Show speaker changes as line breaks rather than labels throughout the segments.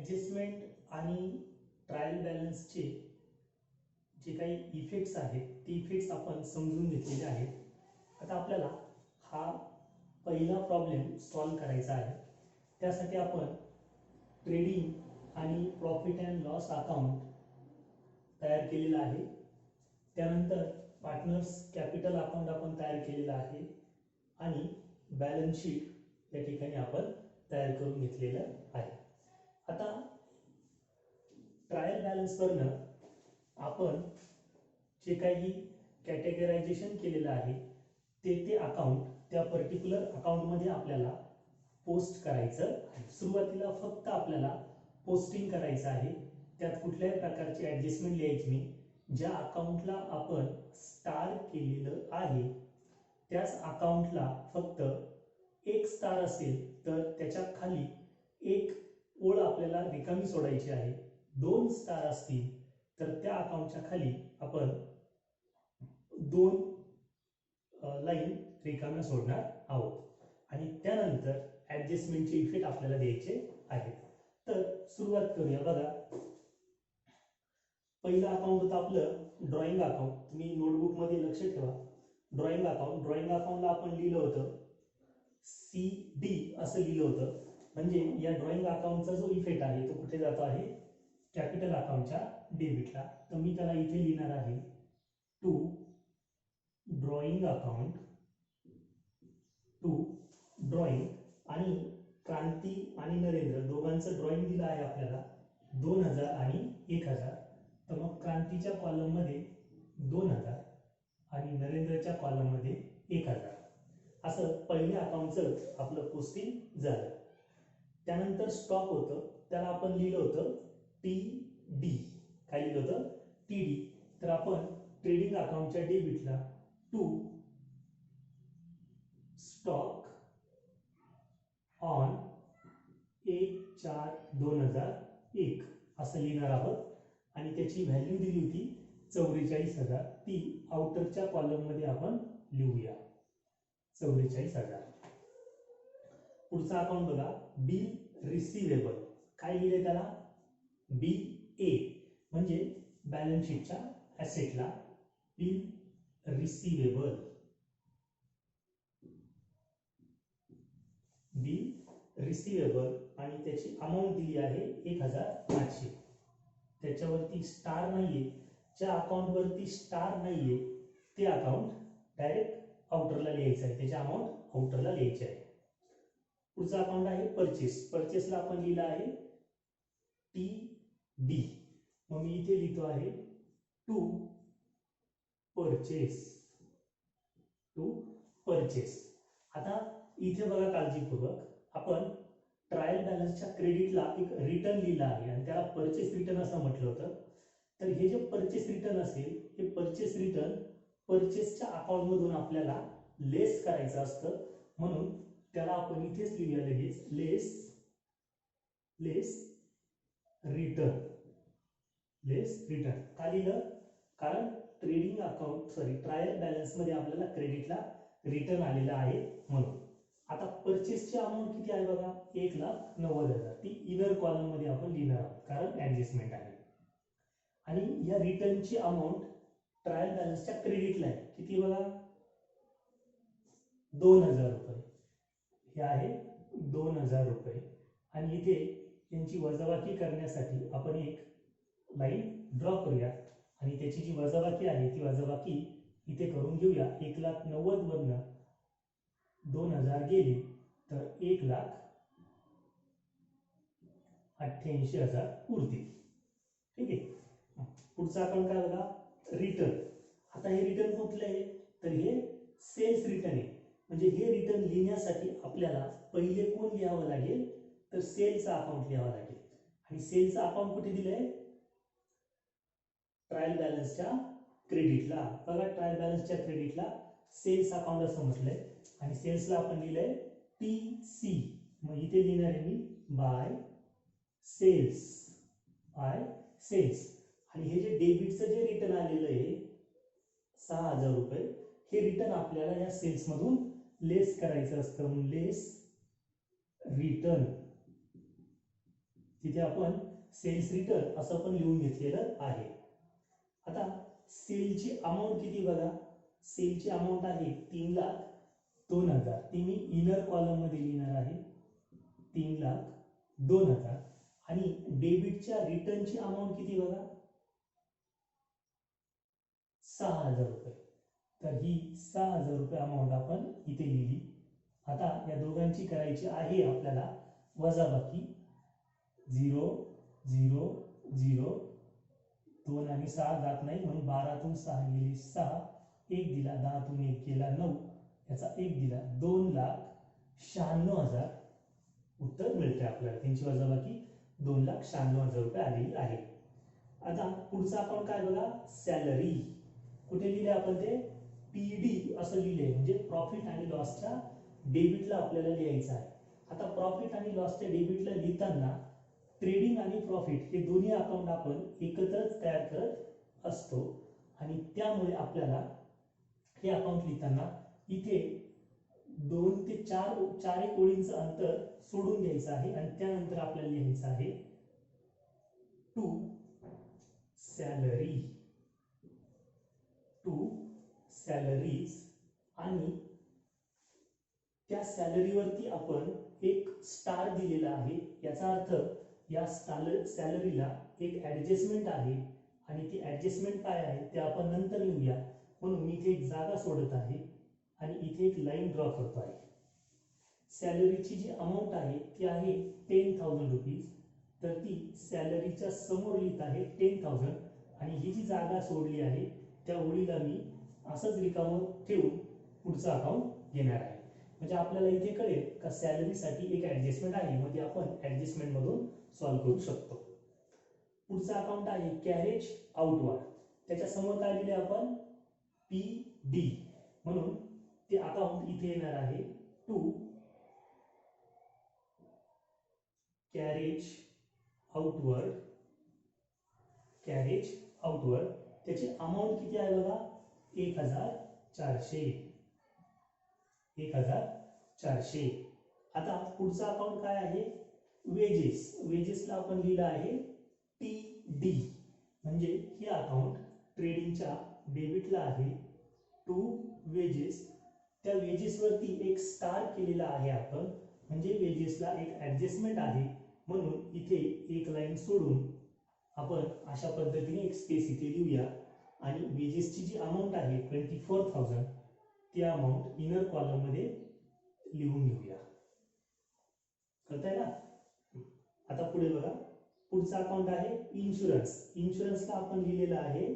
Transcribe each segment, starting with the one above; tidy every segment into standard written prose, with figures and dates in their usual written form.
Adjustment आणि trial बॅलन्सचे जे काही इफेक्ट्स आहेत ते इफेक्ट्स आपण समजून घेतलेले आहेत. आता आपल्याला हा पहिला प्रॉब्लेम सॉल्व करायचा आहे. त्यासाठी आपण ट्रेडिंग आणि प्रॉफिट अँड लॉस अकाउंट तयार केलेला आहे. त्यानंतर पार्टनर्स कॅपिटल अकाउंट आपण तयार केलेला आहे आणि बॅलन्स शीट या ठिकाणी आपण तयार करून घेतलेलं आहे. आता ट्रायल बॅलन्स करणं आपण जे काही कॅटेगरायझेशन केलेलं आहे ते अकाउंट त्या पर्टिक्युलर अकाउंटमध्ये आपल्याला पोस्ट करायचं आहे. सुरुवातीला फक्त आपल्याला पोस्टिंग करायचं आहे. त्यात कुठल्याही प्रकारची ॲडजस्टमेंट लिहायची नाही. ज्या अकाउंटला आपण स्टार केलेलं आहे त्याच अकाउंटला फक्त एक स्टार असेल तर त्याच्या खाली एक ओळ आपल्याला रिकामी सोडायची आहे. 2 स्टार असतील तर त्या अकाउंटच्या खाली आपण 2 लाईन रिकाम्या सोडणार आहोत आणि त्यानंतर ॲडजस्टमेंटचे इफेक्ट आपल्याला द्यायचे आहेत. तर सुरुवात करूया. बघा, पहिलं अकाउंट होतं आपलं ड्रॉइंग अकाउंट. तुम्ही नोटबुक मध्ये लक्ष ठेवा. ड्रॉइंग अकाउंटला आपण लिहिलं होतं CD असं लिहिलं होतं. म्हणजे या ड्रॉइंग अकाउंटचा जो इफेक्ट आहे तो कुठे जातो आहे, कॅपिटल अकाउंटच्या डेबिटला. तर मी त्याला इथे लिहिणार आहे to drawing account to drawing. आणि क्रांती आणि नरेंद्र दोघांचं ड्रॉइंग दिलं आहे आपल्याला 2000 आणि 1000. तर मग क्रांतीच्या कॉलम मध्ये 2000 आणि नरेंद्रच्या कॉलम मध्ये 1000 असं पहिल्या अकाउंटचं आपलं पोस्टिंग झालं. त्यानंतर स्टॉक होतं, त्याला आपण लिहिलं होतं TD. काय लिहिलं होतं? TD. तर आपण ट्रेडिंग अकाउंटच्या डेबिटला टू स्टॉक ऑन 1/4/2001 असं लिहिणार आहोत आणि त्याची व्हॅल्यू दिली होती 44,000. ती आउटरच्या कॉलम मध्ये आपण लिहूया 44,000. पुढचा अकाउंट बघा, बिल रिसिवेबल. काय लिहिले त्याला? BA. म्हणजे बॅलन्स शीटच्या ॲसेटला बिल रिसिवेबल. बिल रिसिवेबल आणि त्याची अमाऊंट दिली आहे 1500. त्याच्यावरती स्टार नाहीये. ज्या अकाउंट वरती स्टार नाहीये ते अकाउंट डायरेक्ट आउटरला लिहायचं आहे. त्याची अमाऊंट आउटरला लिहायची आहे. पुढचा अकाउंट आहे परचेस. परचेसला आपण लिहिलं आहे TD. मग मी इथे लिहितो आहे टू परचेस. आता इथे बघा काळजीपूर्वक, आपण ट्रायल बॅलन्सच्या क्रेडिटला एक रिटर्न लिहिला आहे आणि त्याला परचेस रिटर्न असं म्हटलं होतं. तर हे जे परचेस रिटर्न असेल हे परचेस रिटर्न परचेसच्या अकाउंट मधून आपल्याला लेस करायचं असतं. म्हणून त्याला आपण इथेच लिहूया लगेच लेस रिटर्न. का लिहिलं? कारण ट्रेडिंग अकाउंट ट्रायल बॅलन्स मध्ये आपल्याला क्रेडिटला रिटर्न आलेला आहे म्हणून. आता परचेसची अमाऊंट किती आहे बघा, 1,90,000. ती इनर कॉलम मध्ये आपण लिहिणार आहोत कारण ऍडजस्टमेंट आहे. आणि या रिटर्नची अमाऊंट ट्रायल बॅलन्सच्या क्रेडिटला आहे. किती बघा, 2,000 रुपये. हे आहे 2,000 रुपये. आणि इथे यांची वजाबाकी करण्यासाठी आपण एक लाईन ड्रॉ करूया आणि त्याची जी वजाबाकी आहे ती वजाबाकी इथे करून घेऊया. 1,90,000 वरनं 2,000 गेले तर 1,88,000 उरतील. ठीक आहे. पुढचा अकाउंट काय बघा, रिटर्न. आता हे रिटर्न कुठलं आहे तर हे सेल्स रिटर्न आहे. म्हणजे हे रिटर्न लिहिण्यासाठी आपल्याला पहिले कोण लिहावं लागेल तर सेलचा अकाउंट लिहावं लागेल. आणि सेलचा अकाउंट कुठे दिलंय, ट्रायल बॅलन्सच्या क्रेडिटला. बघा, ट्रायल बॅलन्सच्या क्रेडिटला सेल्स अकाउंट असं म्हटलंय आणि सेल्सला आपण लिहिलंय TC. मग इथे लिहिणार आहे मी बाय सेल्स. आणि हे जे डेबिटचं जे रिटर्न आलेलं आहे 6,000 रुपये, हे रिटर्न आपल्याला या सेल्स मधून लेस करायचं असतं. लेस रिटर्न तिथे आपण सेल्स रिटर्न असं पण लिहून घेतलेलं आहे. आता सेलची अमाऊंट किती बघा, सेलची अमाऊंट आहे 3,02,000. ती मी इनर कॉलम मध्ये लिहिणार आहे 3,02,000. आणि डेबिटच्या रिटर्नची अमाऊंट किती बघा 6,000 रुपये. तर ही 6,000 रुपये अमाऊंट आपण इथे लिहिली. आता या दोघांची करायची आहे आपल्याला वजाबाकी. 0 0 0 2 आणि 6 जात नाही म्हणून 12तून 6 गेली 6, 1 दिला, 10तून 1 गेला 9, याचा 1 दिला, 2,96,000 उत्तर मिळते आपल्याला. त्यांची वजाबाकी 2,96,000 रुपये आलेली आहे. आता पुढचा अकाउंट काय बघा, सॅलरी. कुठे लिहिले आपण ते पीडी असं लिहिले, म्हणजे प्रॉफिट आणि लॉसच्या डेबिटला आपल्याला लिहायचं आहे. आता प्रॉफिट आणि लॉसच्या डेबिटला लिहिताना ट्रेडिंग आणि प्रॉफिट हे दोन्ही अकाउंट आपण एकत्रच तयार करत असतो आणि त्यामुळे आपल्याला हे अकाउंट लिहिताना इथे 2 ते 4 एक ओळींचं अंतर सोडून द्यायचं आहे आणि त्यानंतर आपल्याला लिहायचं आहे टू सॅलरी, टू सॅलरीज. आणि त्या सॅलरीवरती आपण एक स्टार दिलेला आहे. याचा अर्थ या सॅलरीला एक ऍडजस्टमेंट आहे आणि ती ऍडजस्टमेंट काय आहे ते आपण नंतर लिहूया. म्हणून मी इथे एक जागा सोडत आहे आणि इथे एक लाईन ड्रॉ करतो आहे. सॅलरीची जी अमाऊंट आहे ती आहे 10,000 रुपीज. तर ती सॅलरीच्या समोर लिहित आहे 10,000 आणि ही जी जागा सोडली आहे त्या ओळीला मी असंच रिकामं ठेवून पुढचा अकाउंट घेणार आहे. म्हणजे आपल्याला इथे कळेल का सॅलरीसाठी एक ऍडजस्टमेंट आहे, मग ती आपण ऍडजस्टमेंट मधून सॉल्व्ह करू शकतो. पुढचा अकाउंट आहे कॅरेज आउटवर्ड. त्याच्या समोर काय लिहिले आपण पीडी, म्हणून ते अकाउंट इथे येणार आहे to carriage outward, carriage outward. त्याची अमाऊंट किती आहे बघा 1,400, 1,400. आता पुढचा अकाउंट काय आहे वेजेस. वेजेसला आपण लिहिलं आहे टी डी, म्हणजे हे अकाउंट ट्रेडिंगच्या डेबिटला आहे टू वेजेस. त्या वेजेस वरती एक स्टार केलेला आहे आपण, म्हणजे वेजेसला एक ऍडजस्टमेंट आहे म्हणून इथे एक लाईन सोडून आपण अशा पद्धतीने एक स्पेस इथे लिहूया. आणि वेजेसची जी अमाऊंट आहे 24,000 ती अमाऊंट इनर कॉलम मध्ये लिहून घेऊया. कळतंय ना. आता पुढे बघा, पुढचा अकाउंट आहे इन्शुरन्स. इन्शुरन्सला आपण लिहिलेलं आहे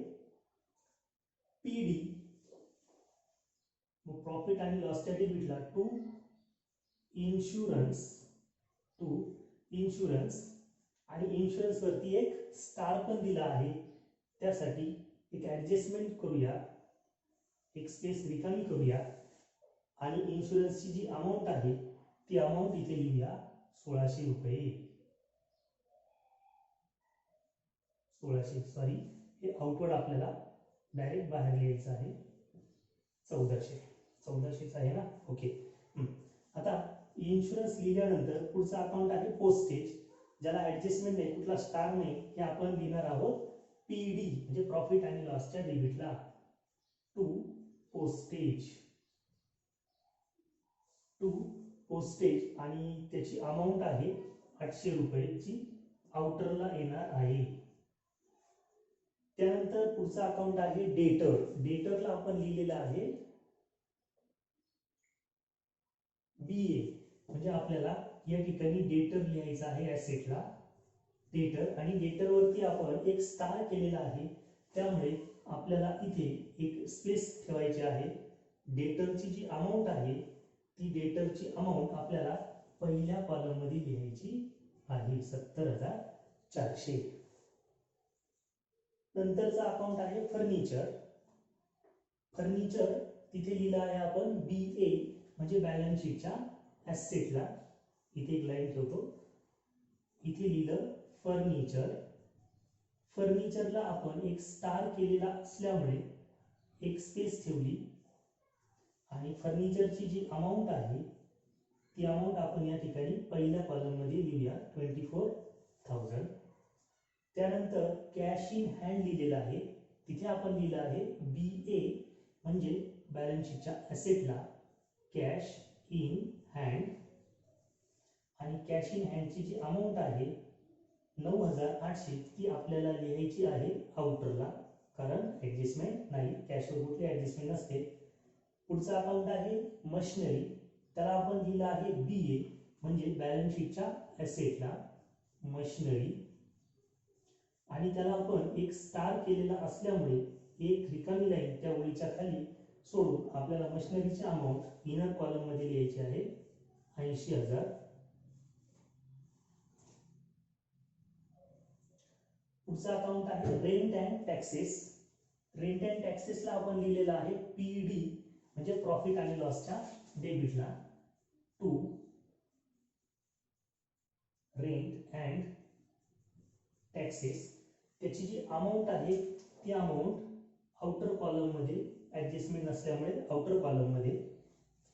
पीडी. मग प्रॉफिट आणि लॉसच्या डेबिटला टू इन्शुरन्स, टू इन्शुरन्स. आणि इन्शुरन्स वरती एक स्टार पण दिला आहे, त्यासाठी एक ऍडजस्टमेंट करूया, एक स्पेस रिकामी करूया. आणि इन्शुरन्सची जी अमाऊंट आहे ती अमाऊंट इथे लिहूया 1,600 रुपये. 1,600 सॉरी, हे आउटवर्ड आपल्याला डायरेक्ट बाहेर लिहायचं आहे 1,400. 1,400 आहे ना, ओके. आता इन्शुरन्स लिहिल्यानंतर पुढचा अकाउंट आहे पोस्टेज, ज्याला ऍडजस्टमेंट नाही, कुठला स्टार नाही, हे आपण लिहिणार आहोत पीडी, म्हणजे प्रॉफिट आणि लॉसच्या डेबिटला टू पोस्टेज, टू पोस्टेज. आणि त्याची अमाऊंट आहे 800 रुपये जी आउटरला येणार आहे. त्यानंतर पुढचा अकाउंट आहे डेटर. डेटरला आपण लिहिलेलं आहे बीए, म्हणजे आपल्याला या ठिकाणी डेटर लिहायचा आहे ऍसेटला डेटर. आणि डेटर वरती आपण एक स्टार केलेला आहे, त्यामुळे आपल्याला इथे एक स्पेस ठेवायची आहे. डेटरची जी अमाऊंट आहे ती डेटरची अमाऊंट आपल्याला पहिल्या कॉलम मध्ये लिहायची आहे 70,400. नंतरचा अकाउंट आहे फर्निचर. फर्निचर तिथे लिहिलं आहे आपण बीए, म्हणजे बॅलन्स शीटच्या ऍसेटला. इथे एक लाईन ठेवतो, इथे लिहिलं फर्निचर. फर्निचरला आपण एक स्टार केलेला असल्यामुळे एक स्पेस ठेवली. आणि फर्निचरची जी अमाऊंट आहे ती अमाऊंट आपण या ठिकाणी पहिल्या कॉलम मध्ये लिहूया 24,000. 56,000. त्यानंतर कॅश इन हँड लिहिलेलं आहे, तिथे आपण लिहिलं आहे BA म्हणजे बॅलन्स शीटच्या ॲसेटला कॅश इन हँड, आणि कॅश इन हँडची जी अमाऊंट आहे 9,800 ती आपल्याला लिहायची आहे आउटरला, कारण ॲडजस्टमेंट नाही, कॅशवर कुठली ॲडजस्टमेंट नसते. पुढचा अकाउंट आहे मशिनरी, त्याला आपण लिहिलं आहे BA म्हणजे बॅलन्स शीटच्या ॲसेटला मशिनरी, आणि त्याला आपण एक स्टार केलेला असल्यामुळे एक रिकामी लाईन त्या ओळीच्या खाली सोडून आपल्याला मशिनरीची अमाऊंट इनर कॉलम मध्ये लिहायची आहे 80,000. पुढचा अकाउंट आहे rent and taxes. Rent and टॅक्सेसला आपण लिहिलेलं आहे PD म्हणजे प्रॉफिट आणि लॉसच्या डेबिटला टू रेंट अँड टॅक्सेस. त्याची जी अमाऊंट आहे ती अमाऊंट आउटर कॉलम मध्ये ऍडजस्टमेंट नसल्यामुळे आउटर कॉलम मध्ये.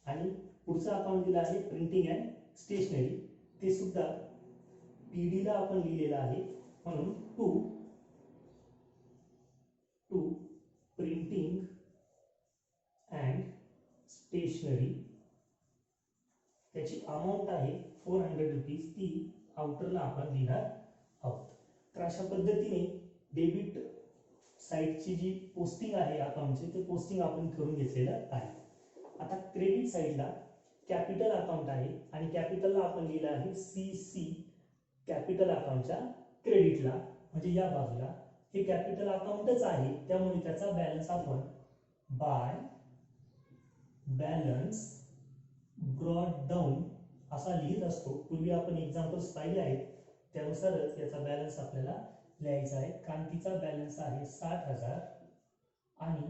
आणि पुढचा अकाउंट दिला आहे प्रिंटिंग अँड स्टेशनरी, ते सुद्धा PD ला आपण लिहिलेलं आहे, म्हणून टू प्रिंटिंग अँड स्टेशनरी. त्याची अमाऊंट आहे 400 रुपीज, ती आउटरला आपण लिहिणार आहोत. तर अशा पद्धतीने डेबिट साईडची जी पोस्टिंग आहे अकाउंटची ते पोस्टिंग आपण करून घेतलेलं आहे. आता क्रेडिट साईडला कॅपिटल अकाउंट आहे, आणि कॅपिटलला आपण लिहिलं आहे CC कॅपिटल अकाउंटच्या क्रेडिटला, म्हणजे या बाजूला हे कॅपिटल अकाउंटच आहे, त्यामुळे त्याचा बॅलन्स आपण बाय बॅलन्स ब्रॉट डाऊन असा लिहित असतो. पूर्वी आपण एक्झाम्पल्स पाहिले आहेत, त्यानुसारच याचा बॅलन्स आपल्याला लिहायचा आहे. क्रांतीचा बॅलन्स आहे 60,000 आणि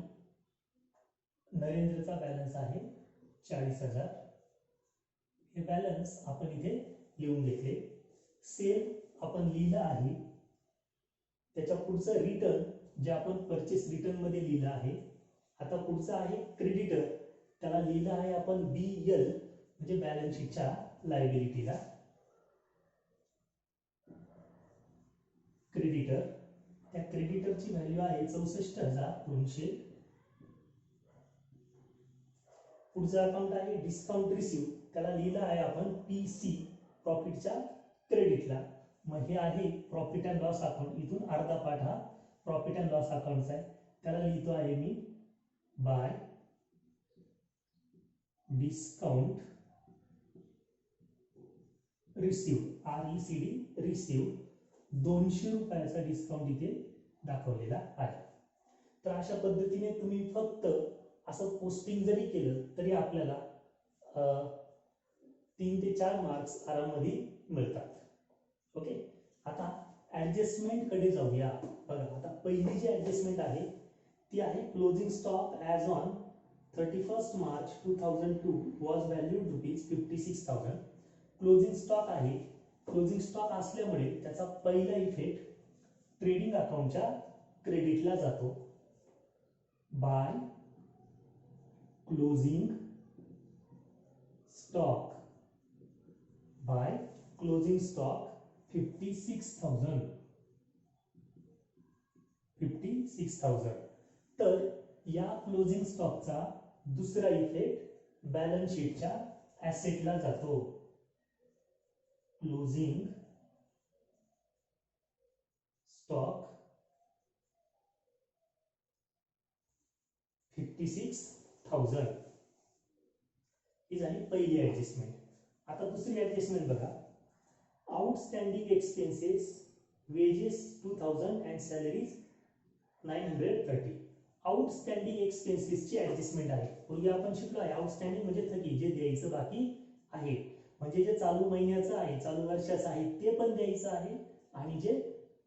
नरेंद्रचा बॅलन्स आहे 40,000. हे बॅलन्स आपण इथे लिहून घेतले. सेल आपण लिहिलं आहे, त्याच्या पुढचं रिटर्न जे आपण परचेस रिटर्न मध्ये लिहिलं आहे. आता पुढचा आहे क्रेडिटर, त्याला लिहिलं आहे आपण BL म्हणजे बॅलन्स शीटच्या लायबिलिटीला क्रेडिटर. त्या क्रेडिटरची व्हॅल्यू आहे 64,200. पुढचा अकाउंट आहे डिस्काउंट रिसीव्ह, त्याला लिहिलं आहे आपण PC प्रॉफिटच्या क्रेडिटला. मग हे आहे प्रॉफिट अँड लॉस अकाउंट, इथून अर्धा पाठ हा प्रॉफिट अँड लॉस अकाउंटचा आहे, त्याला लिहितो आहे मी by discount receive RECD receive. 200 रुपयाचा डिस्काउंट इथे दाखवलेला आहे. तर अशा पद्धतीने तुम्ही फक्त असं पोस्टिंग जरी केलं तरी आपल्याला 3 ते 4 मार्क्स आराममध्ये मिळतात. ओके, आता ऍडजस्टमेंट कडे जाऊया. बघा, आता पहिली जी ऍडजस्टमेंट आहे ती आहे closing stock as on 31 March 2002 was valued ₹56,000. Closing stock आहे, क्लोजिंग स्टॉक असल्यामुळे त्याचा पहिला इफेक्ट ट्रेडिंग अकाउंटच्या क्रेडिटला जातो. By closing stock, by closing stock 56,000. तर या क्लोजिंग स्टॉकचा दुसरा इफेक्ट बॅलन्स शीटच्या ॲसेटला जातो. क्लोजिंग स्टॉक 56,000 ही झाली पहिली ऍडजस्टमेंट. आता दुसरी ऍडजस्टमेंट बघा, outstanding expenses wages 2000 and salaries 930. Outstanding एक्सपेन्सेसची ऍडजस्टमेंट आहे. पूर्वी आपण शिकलो आहे आउटस्टँडिंग म्हणजे थकी, जे द्यायचं बाकी आहे, म्हणजे जे चालू महिन्याचं आहे, चालू वर्षाचं आहे ते पण द्यायचं आहे, आणि जे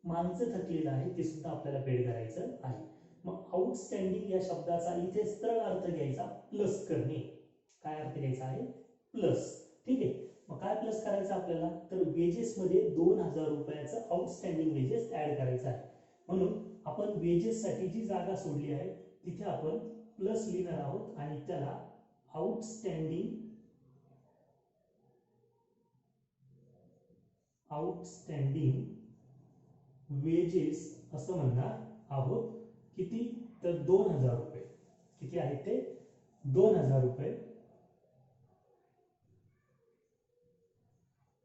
मागचं थकलेलं आहे ते सुद्धा आपल्याला पेड करायचं आहे. मग आउटस्टँडिंग या शब्दाचा इथे सरळ अर्थ घ्यायचा प्लस करणे. काय अर्थ घ्यायचा आहे? प्लस. ठीक आहे, मग काय प्लस करायचं आपल्याला? तर वेजेस मध्ये 2,000 रुपयाचं आउटस्टँडिंग वेजेस ऍड करायचं आहे. म्हणून आपण वेजेस साठी जी जागा सोडली आहे तिथे आपण प्लस लिहिणार आहोत, आणि त्याला आउटस्टँडिंग वेजेस असं म्हणणार आहोत. किती? तर 2000 रुपये. किती आहेत ते? 2000 रुपये.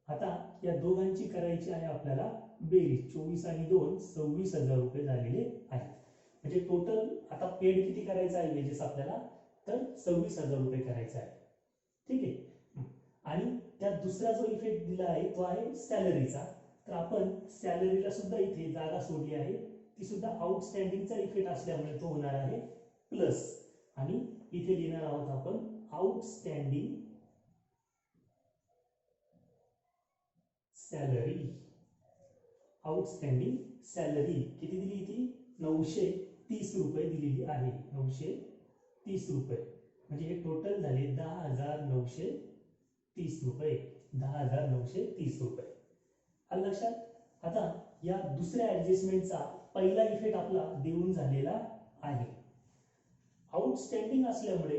आता या दोघांची करायची आहे आपल्याला बेरीज. 24 आणि 2 26,000 रुपये झालेले आहेत. म्हणजे टोटल आता पेड किती करायचं आहे वेजेस आपल्याला? तर 26,000 रुपये करायचा आहे. ठीक आहे. आणि त्यात दुसरा जो इफेक्ट दिला आहे तो आहे सॅलरीचा. तर आपण सॅलरीला सुद्धा इथे जागा सोडली आहे. ती सुद्धा आउटस्टँडिंगचा इफेक्ट असल्यामुळे तो होणार आहे प्लस. आणि इथे लिहिणार आहोत आपण आउटस्टँडिंग सॅलरी. आउटस्टँडिंग सॅलरी किती दिली? ती 930 रुपये दिलेली आहे. 930 रुपये म्हणजे हे टोटल झाले 10,930 रुपये. 10,930 रुपये. आलं लक्षात? आता या दुसऱ्या ऍडजस्टमेंटचा पहिला इफेक्ट आपला देऊन झालेला आहे. आउटस्टँडिंग असल्यामुळे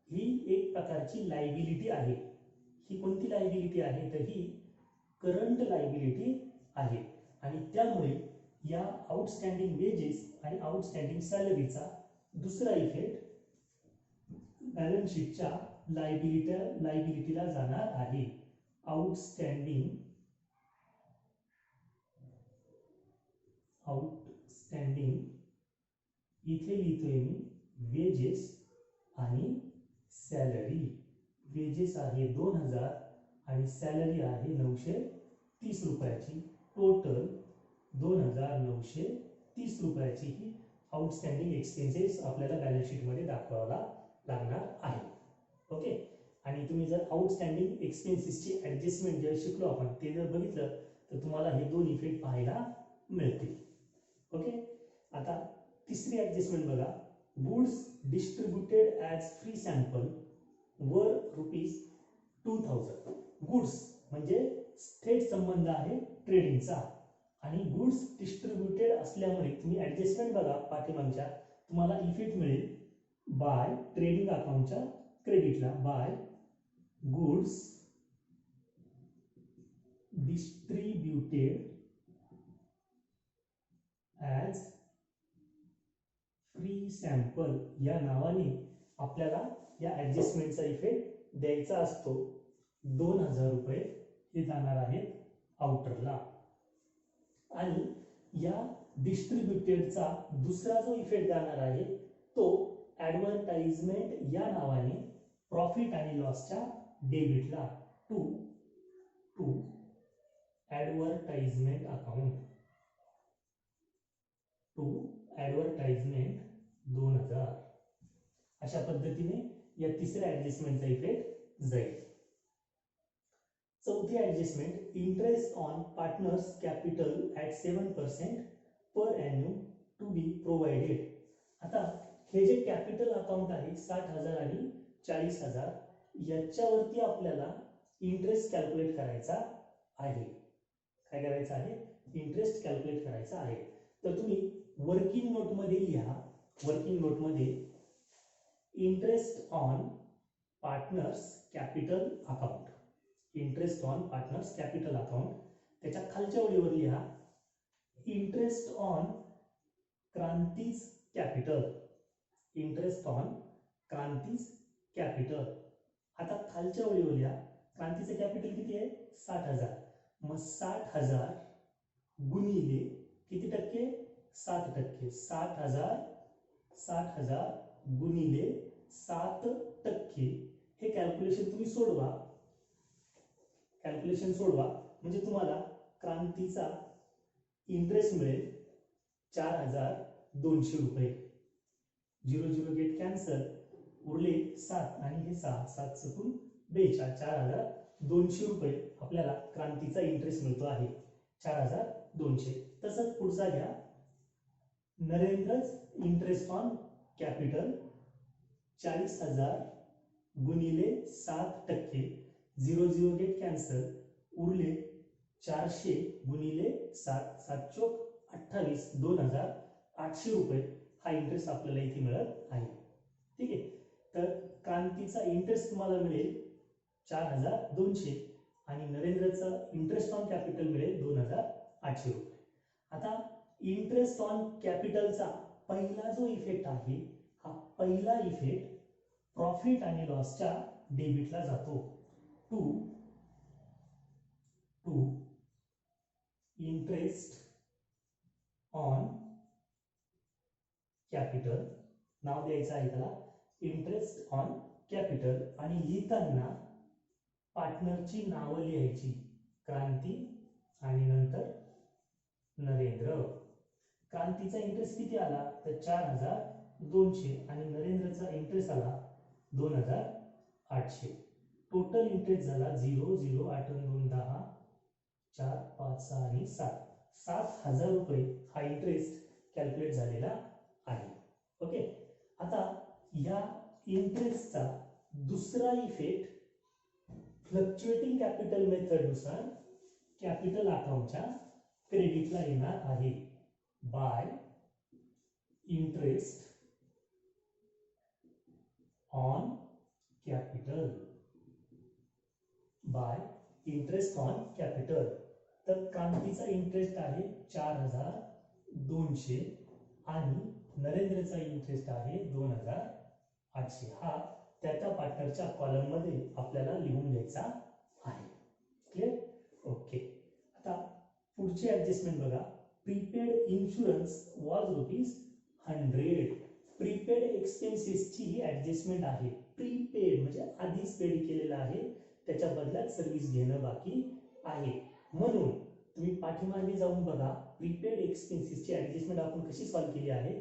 ही एक प्रकारची लायबिलिटी आहे. ही कोणती लायबिलिटी आहे? तर ही करंट लायबिलिटी आहे. आणि त्यामुळे या आउटस्टँडिंग वेजेस आणि आउटस्टँडिंग सॅलरीचा दुसरा इफेक्ट बॅलन्स शीटच्या लायबिलिटीला जाणार आहे. आउटस्टँडिंग इथे लिहितोय मी वेजेस आणि सॅलरी. वेजेस आहे 2000 आणि सॅलरी आहे 930 रुपयाची. टोटल 2,930 रुपयाची ही आउटस्टँडिंग एक्सपेन्सेस आपल्याला बॅलन्स शीट मध्ये दाखवायला लागणार आहे. ओके. आणि तुम्ही जर आउटस्टँडिंग एक्सपेन्सेसची ऍडजस्टमेंट जे शिकलो आपण ते जर बघितलं तर तुम्हाला हे दोन इफेक्ट पाहायला मिळतील. ओके. आता तिसरी ऍडजस्टमेंट बघा. Goods distributed as free sample वर ₹2000. गुड्स म्हणजे थेट संबंध आहे ट्रेडिंगचा. आणि गुड्स डिस्ट्रीब्युटेड असल्यामुळे तुम्ही ऍडजस्टमेंट बघा पाठीमागच्या, तुम्हाला इफेक्ट मिळेल बाय ट्रेडिंग अकाउंटच्या क्रेडिटला. By goods distributed as free sample या नावाने आपल्याला या ऍडजस्टमेंटचा इफेक्ट द्यायचा असतो. 2,000 रुपये हे जाणार आहेत आउटरला. आणि या डिस्ट्रीब्युटेडचा दुसरा जो इफेक्ट जाणार आहे तो ऍडव्हर्टाइजमेंट या नावाने प्रॉफिट आणि लॉसच्या डेबिटला to advertisement account. To advertisement 2000. अशा पद्धतीने या तिसऱ्या ऍडजस्टमेंटचा इफेक्ट जाईल. चौथी adjustment interest on partners capital at 7% per annum to be provided. आता हे जे कॅपिटल अकाउंट आहे 60,000 आणि 40,000 याच्यावरती आपल्याला इंटरेस्ट कॅल्क्युलेट करायचा आहे. काय करायचं आहे? इंटरेस्ट कॅल्क्युलेट करायचा आहे. तर तुम्ही वर्किंग नोट मध्ये लिहा. वर्किंग नोट मध्ये interest on partners capital account. Interest on partners capital account. त्याच्या खालच्या ओळीवर लिहा interest on Kranti's capital. Interest on Kranti's capital. आता खालच्या ओळीवर लिहा क्रांतीचे कॅपिटल किती आहे? 60,000. मग 60,000 गुणिले किती टक्के? 7%. 60,000 गुणिले 7%. हे कॅल्क्युलेशन तुम्ही सोडवा. कॅल्क्युलेशन सोडवा म्हणजे तुम्हाला क्रांतीचा इंटरेस्ट मिळेल 4,200 रुपये. 0 गेट कॅन्सल. उरले 7 आणि हे 6. 7 सकून 42. 4,200 रुपये आपल्याला क्रांतीचा इंटरेस्ट मिळतो आहे. 4,200. तसंच पुढचा घ्या. नरेंद्रच इंटरेस्ट ऑन कॅपिटल 40,000 गुणिले 7%. 0 गेट कॅन्सल. उरले 400 गुणिले 7. 7 चोक 28. 2,800 रुपये हा इंटरेस्ट आपल्याला इथे मिळत आहे. ठीक आहे. तर क्रांतीचा इंटरेस्ट तुम्हाला मिळेल 4,200 आणि नरेंद्रचा इंटरेस्ट ऑन कॅपिटल मिळेल 2,800 रुपये. आता इंटरेस्ट ऑन कॅपिटलचा पहिला जो इफेक्ट आहे, हा पहिला इफेक्ट प्रॉफिट आणि लॉसच्या डेबिटला जातो. टू इंटरेस्ट ऑन कॅपिटल, नाव द्यायचं आहे त्याला इंटरेस्ट ऑन कॅपिटल, आणि लिहिताना पार्टनरची नावं लिहायची, क्रांती आणि नंतर नरेंद्र. क्रांतीचा इंटरेस्ट किती आला तर 4200 आणि नरेंद्रचा इंटरेस्ट आला 2800. टोटल इंटरेस्ट झाला 0 0 8 2 10 4 5 6 आणि 7 7,000 रुपये हा इंटरेस्ट कॅल्क्युलेट झालेला आहे. ओके. आता या इंटरेस्टचा दुसरा इफेक्ट फ्लक्च्युएटिंग कॅपिटल मेथडनुसार कॅपिटल अकाउंटच्या क्रेडिटला येणार आहे. Bye interest on capital, bye interest on capital. तर क्रांतीचा इंटरेस्ट आहे 4200 आणि नरेंद्रचा इंटरेस्ट आहे 2800. हा त्या पार्टनरच्या कॉलम मध्ये आपल्याला लिहून द्यायचा आहे. क्लिअर? ओके. आता पुढची ऍडजस्टमेंट बघा. Prepaid insurance was ₹100. प्रीपेड एक्सपेन्सेसची ही ऍडजस्टमेंट आहे. प्रीपेड म्हणजे आधीच पेड केलेला आहे, त्याच्या बदल्यात सर्व्हिस घेणं बाकी आहे. म्हणून तुम्ही पाठीमागे जाऊन बघा, प्रीपेड एक्सपेन्सेसची ऍडजस्टमेंट आपण कशी सॉल्व्ह केली आहे,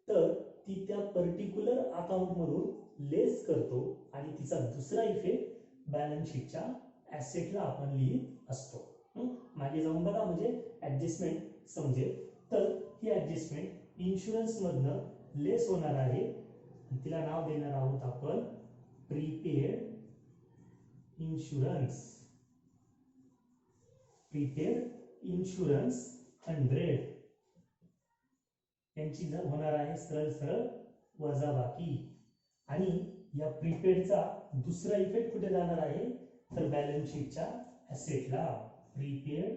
तर ती त्या पर्टिक्युलर अकाउंट मधून लेस करतो आणि तिचा दुसरा इफेक्ट बॅलन्स शीटच्या ऍसेटला आपण लिहित असतो. मागे जाऊन बघा म्हणजे ऍडजस्टमेंट समजेल. तर ही ऍडजस्टमेंट इन्शुरन्स मधनं लेस होणार आहे, तिला नाव देणार आहोत आपण प्रीपेड इन्शुरन्स. प्रीपेड इन्शुरन्स 100 यांची होणार आहे सरळ सरळ वजाबाकी. आणि या प्रीपेडचा दुसरा इफेक्ट कुठे जाणार आहे तर बॅलन्स शीटच्या ऍसेटला. प्रीपेड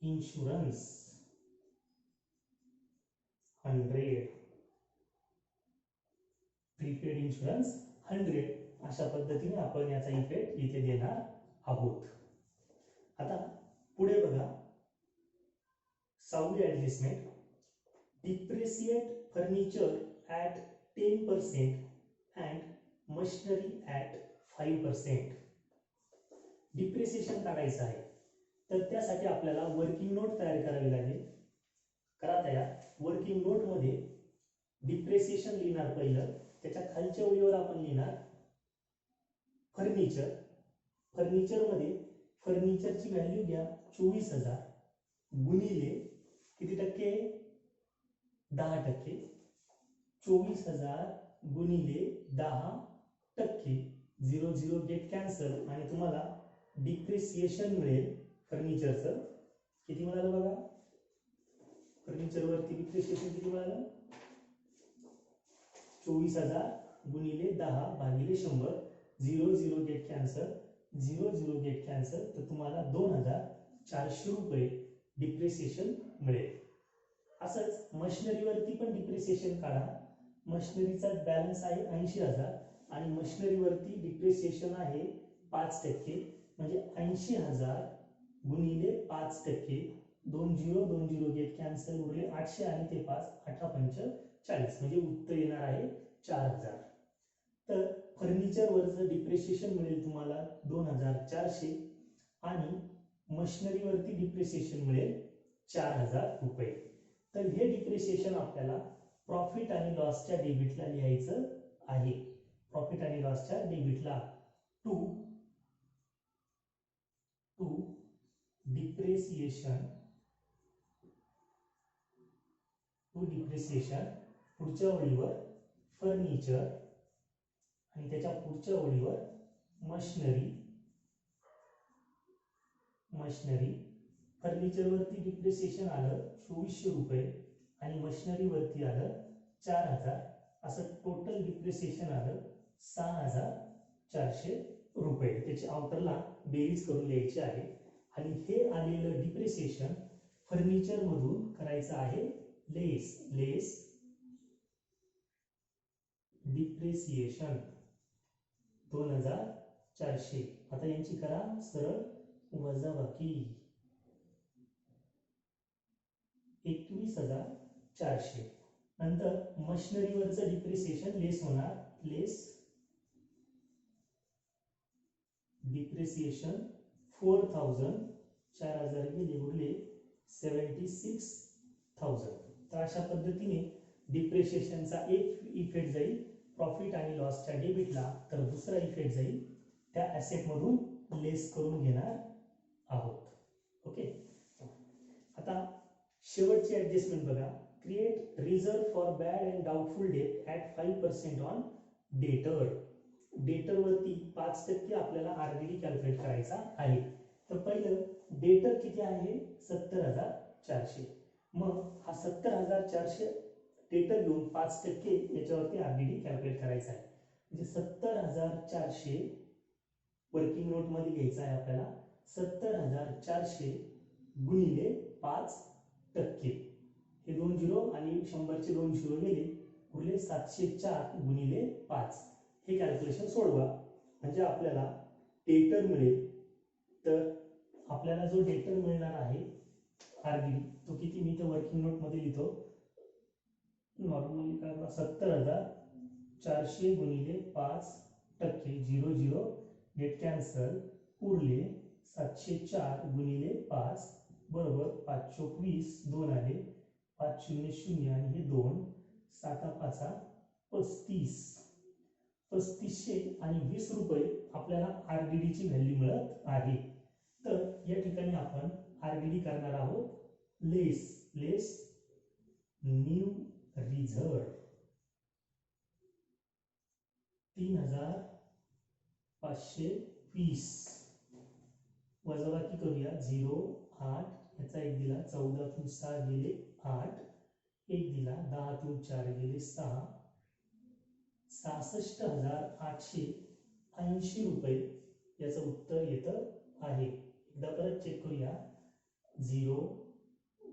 इन्शुरन्स 100, प्रीपेड इन्शुरन्स 100 अशा पद्धतीने आपण याचा इफेक्ट इथे देणार आहोत. आता पुढे बघा, 6वी adjustment. Depreciate furniture at 10% and machinery at 5%. Depreciation काढायचं आहे, तर त्यासाठी आपल्याला वर्किंग नोट तयार करावी लागेल. करा तयार. वर्किंग नोट मध्ये डिप्रिसिएशन लिहिणार पहिलं, त्याच्या खालच्या ओळीवर आपण लिहिणार फर्निचर. फर्निचर मध्ये फर्निचरची व्हॅल्यू घ्या 24,000 गुणिले किती टक्के 10%. 24,000 गुणिले 10%. 0 0 गेट कॅन्सल आणि तुम्हाला डिप्रिसिएशन मिळेल फर्निचरचं. किती मिळालं बघा, फर्निचरवरती डिप्रिसिएशन किती मिळालं 24,000 गुणिले 10 भागिले 100. 0 0 गेट कॅन्सल, 0 0 गेट कॅन्सल, तर तुम्हाला 2,400 रुपये डिप्रिसिएशन मिळेल. असंच मशिनरीवरती पण डिप्रिसिएशन काढा. मशिनरीचा बॅलन्स आहे 80,000 आणि मशिनरीवरती डिप्रिसिएशन आहे 5%, म्हणजे 80,000 गुणिले 5%. 2 0 2 0 गेट कॅन्सल, उरले 800 आणि ते 5 18 5 40, म्हणजे उत्तर येणार आहे 4,000. तर फर्निचरवरचं डिप्रिसिएशन मिळेल तुम्हाला 2,400 आणि मशिनरीवरती डिप्रिसिएशन मिळेल 4,000 रुपये. तर हे डिप्रिसिएशन आपल्याला प्रॉफिट आणि लॉसच्या डेबिटला लिहायचं आहे. प्रॉफिट आणि लॉसच्या डेबिटला टू डिप्रिसिएशन पुढच्या ओळीवर फर्निचर आणि त्याच्या पुढच्या ओळीवर मशिनरी. फर्निचरवरती डिप्रिसिएशन आलं 2400 रुपये आणि मशिनरीवरती आलं 4,000. असं टोटल डिप्रिसिएशन आलं 6,400 रुपये. त्याची आउटरला बेरीज करून लिहायची आहे. आणि हे आलेलं डिप्रिसिएशन फर्निचर मधून करायचं आहे लेस डिप्रिसिएशन 2400. आता यांची करा सरळ वजाबाकी 21,400. नंतर मशिनरीवरचं डिप्रिसिएशन लेस होणार लेस डिप्रिसिएशन 4,000 4,000 गेले उरले 76,000. तर अशा पद्धतीने डिप्रिसिएशनचा एक इफेक्ट जाईल प्रॉफिट आणि लॉसच्या डेबिटला, तर दुसरा इफेक्ट जाईल त्या ॲसेट मधून लेस करून घेणार आहोत. ओके. आता शेवटची ॲडजस्टमेंट बघा. Create reserve for bad and doubtful debt at 5% on debtor. Debtor वरती 5% आपल्याला आरडीडी कॅल्क्युलेट करायचा आहे. तर पहिलं डेटर किती आहे 70,400. मग हा 70,400 डेटर घेऊन 5% याच्यावरती आरडीडी कॅल्क्युलेट करायचा आहे. म्हणजे 70,400 वर्किंग नोट मध्ये घ्यायचा आहे आपल्याला. 70,400 गुणिले 5%. हे 2 झिरो आणि 100चे 2 झिरो गेले उरले 704 गुणिले 5. हे कॅल्क्युलेशन सोडवा म्हणजे आपल्याला डेटर मिळेल. तर आपल्याला जो डेटर मिळणार आहे आरडीडी तो किती, मी तर वर्किंग नोट मध्ये लिहितो नॉर्मली काय, 70,400 गुणिले 5%, 0 0 डेट कॅन्सल, उरले 704 गुणिले 5 बरोबर 5 चोक 20, 2 आले 5 0 0 आणि हे 2 7 5 35. 3500 आणि 20 रुपये आपल्याला आरडीडी ची व्हॅल्यू मिळत आहे. तर या ठिकाणी आपण आरडीडी करणार आहोत लेस न्यू रिझर्व 3,520 वजाबाकी करूया 0 8 याचा 1 दिला 14 तून 6 गेले 8 1 दिला 10 तून 4 गेले 6 66,880 रुपये याचं उत्तर येतं आहे. एकदा परत चेक करूया 0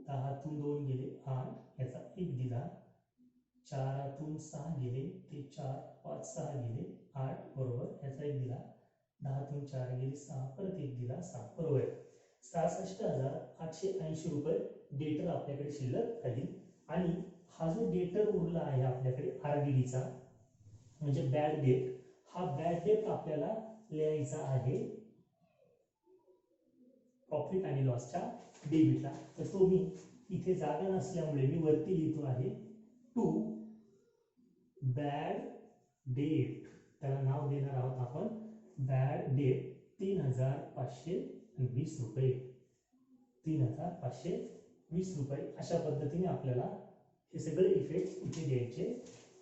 10 तून 2 गेले 8 याचा 1 दिला 4 तून 6 गेले ते 4 5 6 गेले 8 बरोबर याचा 1 दिला 10 तून 4 गेले 6 परत 1 दिला 6 बरोबर 66,880 रुपये डेटर आपल्याकडे शिल्लक राहील. आणि हा जो डेटर उरला आहे आपल्याकडे आरडीडीचा म्हणजे बॅड डेट, हा बॅड डेट आपल्याला लिहायचा आहे प्रॉफिट आणि लॉसच्या डेबिटला. तर तो मी इथे जागा नसल्यामुळे मी वरती लिहितो आहे टू बॅड डेट. त्याला नाव देणार आहोत आपण बॅड डेट 3,520 रुपये 3,520 रुपये. अशा पद्धतीने आपल्याला हे सगळे इफेक्ट इथे द्यायचे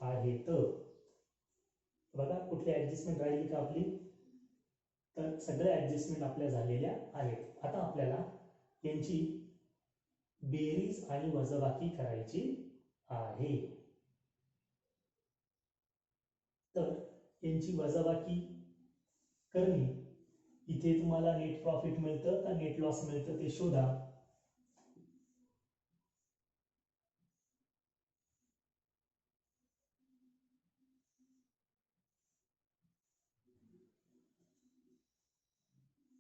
आहेत. बघा कुठली ऍडजस्टमेंट राहिली का आपली, तर सगळ्या ऍडजस्टमेंट आपल्या झालेल्या आहेत. आता आपल्याला यांची बेरीज आणि वजाबाकी करायची आहे. तर यांची वजाबाकी करणे, इथे तुम्हाला नेट प्रॉफिट मिळतं का नेट लॉस मिळतं ते शोधा.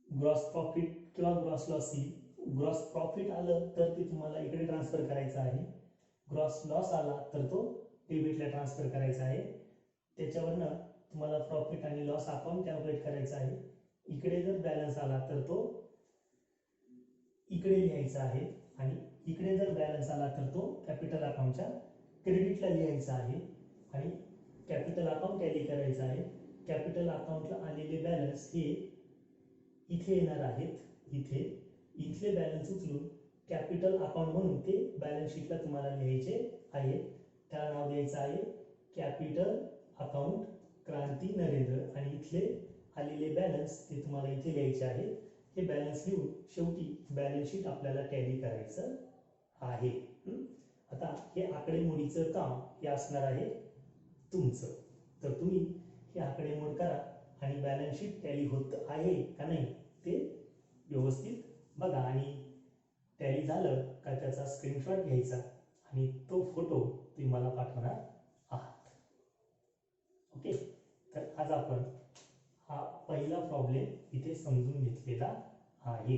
ग्रॉस प्रॉफिट किंवा ग्रॉस लॉस येईल. ग्रॉस प्रॉफिट आलं तर ते तुम्हाला इकडे ट्रान्सफर करायचं आहे. ग्रॉस लॉस आला तर तो डेबिटला ट्रान्सफर करायचा आहे. त्याच्यावरनं तुम्हाला प्रॉफिट आणि लॉस अकाउंट कॅल्क्युलेट करायचा आहे. इकडे जर बॅलन्स आला तर तो इकडे लिहायचा आहे आणि इकडे जर बॅलन्स आला तर तो कॅपिटल अकाउंटच्या क्रेडिटला लिहायचा आहे आणि कॅपिटल अकाउंट टॅली करायचा आहे. कॅपिटल अकाउंटला आलेले बॅलन्स हे इथे येणार आहेत. इथले बॅलन्स उचलून कॅपिटल अकाउंट म्हणून ते बॅलन्स शीटला तुम्हाला लिहायचे आहे. त्याला नाव द्यायचं आहे कॅपिटल अकाउंट क्रांती नरेंद्र आणि इथले आलेले बॅलन्स ते तुम्हाला इथे लिहायचे आहे. हे बॅलन्स लिहून शेवटी बॅलन्स शीट आपल्याला टॅली करायचं आहे. आता हे आकडेमोडीचं काम हे असणार आहे तुमचं. तर तुम्ही हे आकडेमोड करा आणि बॅलन्स शीट टॅली होत आहे का नाही ते व्यवस्थित बघा आणि टॅली झालं का त्याचा स्क्रीनशॉट घ्यायचा आणि तो फोटो तुम्ही मला पाठवणार आहात. ओके, तर आज आपण हा पहिला प्रॉब्लेम इथे समजून घेतलेला आहे.